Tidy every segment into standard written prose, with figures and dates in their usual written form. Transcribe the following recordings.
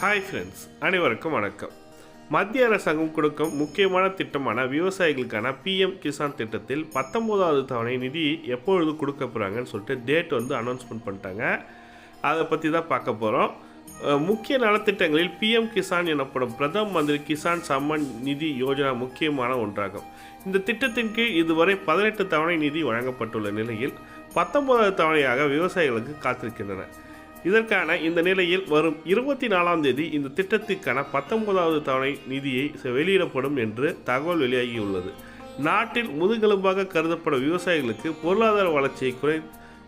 Hi friends, அனைவருக்கும் வணக்கம். மத்திய அரசாங்கம் கொடுக்கும் முக்கியமான திட்டமான விவசாயிகளுக்கான பிஎம் கிசான் திட்டத்தில் 19வது தவணை நிதி எப்பொழுது கொடுக்க போகிறாங்கன்னு சொல்லிட்டு டேட் அனௌன்ஸ்மெண்ட் பண்ணிட்டாங்க. அதை பற்றி தான் பார்க்க போகிறோம். முக்கிய நலத்திட்டங்களில் பிஎம் கிசான் எனப்படும் பிரதம மந்திரி கிசான் சம்மான் நிதி யோஜனா முக்கியமான ஒன்றாகும். இந்த திட்டத்தின் கீழ் இதுவரை 18 தவணை நிதி வழங்கப்பட்டுள்ள நிலையில் 19வது தவணையாக விவசாயிகளுக்கு காத்திருக்கின்றன. இதற்கான இந்த நிலையில் வரும் 24ஆம் தேதி இந்த திட்டத்திற்கான 19வது தவணை நிதியை வெளியிடப்படும் என்று தகவல் வெளியாகியுள்ளது. நாட்டில் முதுகெலும்பாக கருதப்படும் விவசாயிகளுக்கு பொருளாதார வளர்ச்சியை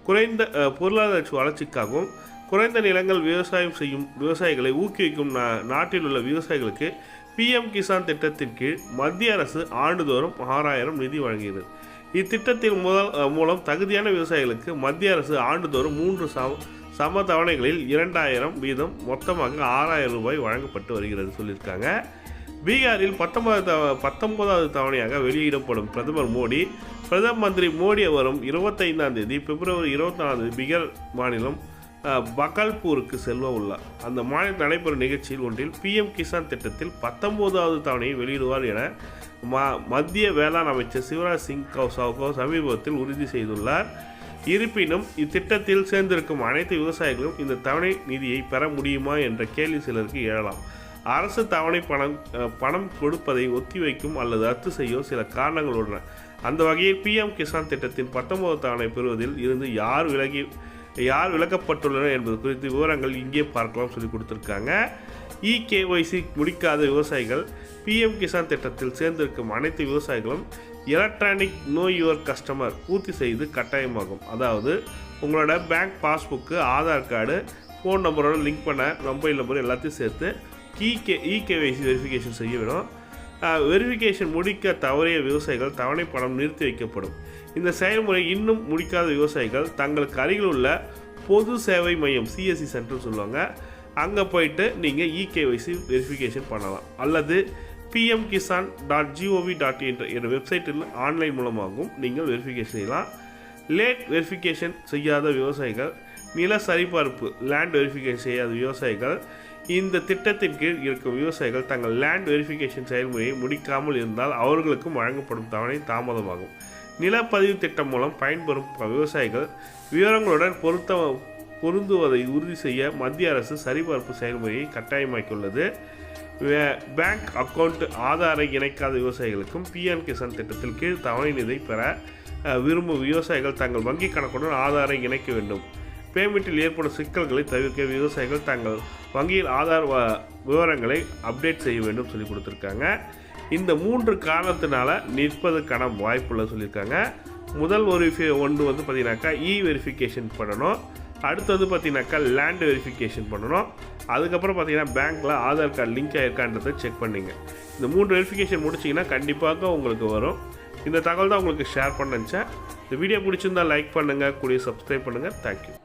குறைந்த பொருளாதார வளர்ச்சிக்காகவும் குறைந்த நிலங்கள் விவசாயம் செய்யும் விவசாயிகளை ஊக்குவிக்கும் நாட்டில் உள்ள விவசாயிகளுக்கு பிஎம் கிசான் திட்டத்தின் கீழ் மத்திய அரசு ஆண்டுதோறும் 6000 நிதி வழங்குகிறது. இத்திட்டத்தின் மூலம் தகுதியான விவசாயிகளுக்கு மத்திய அரசு ஆண்டுதோறும் 3 சம தவணைகளில் 2000 வீதம் மொத்தமாக 6000 ரூபாய் வழங்கப்பட்டு வருகிறது சொல்லியிருக்காங்க. பீகாரில் 19வது தவணையாக வெளியிடப்படும் பிரதம மந்திரி மோடி வரும் 25ஆம் தேதி பிப்ரவரி 24ஆம் தேதி பீகார் மாநிலம் பகல்பூருக்கு செல்ல உள்ளார். அந்த மாநிலத்தில் நடைபெறும் நிகழ்ச்சியில் ஒன்றில் பிஎம் கிசான் திட்டத்தில் 19வது தவணையை வெளியிடுவார் என மத்திய வேளாண் அமைச்சர் சிவராஜ் சிங் சௌகான் சமீபத்தில் உறுதி செய்துள்ளார். இருப்பினும் இத்திட்டத்தில் சேர்ந்திருக்கும் அனைத்து விவசாயிகளும் இந்த தவணை நிதியை பெற முடியுமா என்ற கேள்வி சிலருக்கு எழலாம். அரசு தவணை பணம் கொடுப்பதை ஒத்திவைக்கும் அல்லது ரத்து செய்யும் சில காரணங்கள் உள்ளன. அந்த வகையில் பிஎம் கிசான் திட்டத்தின் 19வது தவணை பெறுவதில் இருந்து யார் விலக்கப்பட்டுள்ளனர் என்பது குறித்து விவரங்கள் இங்கே பார்க்கலாம் சொல்லி கொடுத்துருக்காங்க. இகேஒய்சி முடிக்காத விவசாயிகள் பிஎம் கிசான் திட்டத்தில் சேர்ந்திருக்கும் அனைத்து விவசாயிகளும் எலக்ட்ரானிக் நோ யுவர் கஸ்டமர் பூர்த்தி செய்து கட்டாயமாகும். அதாவது உங்களோட bank passbook, Aadhaar card, phone நம்பரோட லிங்க் பண்ண மொபைல் நம்பர் எல்லாத்தையும் சேர்த்து இகேஒய்சி வெரிஃபிகேஷன் செய்ய வேணும். வெரிஃபிகேஷன் முடிக்க தவறிய விவசாயிகள் தவணை பணம் நிறுத்தி வைக்கப்படும். இந்த செயல்முறை இன்னும் முடிக்காத விவசாயிகள் தங்களுக்கு அருகில் உள்ள பொது சேவை மையம் சிஎஸ்சி சென்டர் சொல்லுவாங்க, அங்கே போயிட்டு நீங்கள் இகேஒய்சி வெரிஃபிகேஷன் பண்ணலாம். அல்லது pmkisan.gov.in என்ற வெப்சைட்டில் ஆன்லைன் மூலமாகவும் நீங்கள் வெரிஃபிகேஷன் செய்யலாம். லேட் வெரிஃபிகேஷன் செய்யாத விவசாயிகள், நில சரிபார்ப்பு லேண்ட் வெரிஃபிகேஷன் செய்யாத விவசாயிகள், இந்த திட்டத்தின் கீழ் இருக்கும் விவசாயிகள் தங்கள் லேண்ட் வெரிஃபிகேஷன் செயல்முறையை முடிக்காமல் இருந்தால் அவர்களுக்கும் வழங்கப்படும் தவணை தாமதமாகும். நிலப்பதிவு திட்டம் மூலம் பயன்பெறும் விவசாயிகள் விவரங்களுடன் பொருந்துவதை உறுதி செய்ய மத்திய அரசு சரிபார்ப்பு செயல்முறையை கட்டாயமாக்கியுள்ளது. பேங்க் அக்கவுண்ட் ஆதாரை இணைக்காத விவசாயிகளுக்கும் பிஎம் கிசான் திட்டத்தில் கீழ் தவணை நிதி பெற விரும்பும் விவசாயிகள் தங்கள் வங்கி கணக்குடன் ஆதாரை இணைக்க வேண்டும். பேமெண்ட்டில் ஏற்படும் சிக்கல்களை தவிர்க்க விவசாயிகள் தங்கள் வங்கியில் ஆதார் விவரங்களை அப்டேட் செய்ய வேண்டும் சொல்லி கொடுத்துருக்காங்க. இந்த 3 காரணத்தினால நிற்பதுக்கான வாய்ப்புள்ள சொல்லியிருக்காங்க. முதல் ஒன்று பார்த்தீங்கன்னாக்கா வெரிஃபிகேஷன் பண்ணணும். அடுத்து பார்த்தீங்கன்னாக்கா லேண்ட் வெரிஃபிகேஷன் பண்ணணும். அதுக்கப்புறம் பார்த்தீங்கன்னா பேங்க்கில் ஆதார் கார்டு லிங்க் ஆகிருக்கான்றதை செக் பண்ணிங்க. இந்த 3 வெரிஃபிகேஷன் முடிச்சிங்கன்னா கண்டிப்பாக உங்களுக்கு வரும். இந்த தகவல் தான் உங்களுக்கு ஷேர் பண்ண நினச்சேன். இந்த வீடியோ பிடிச்சிருந்தால் லைக் பண்ணுங்கள், கூடிய சப்ஸ்கிரைப் பண்ணுங்கள். தேங்க்யூ.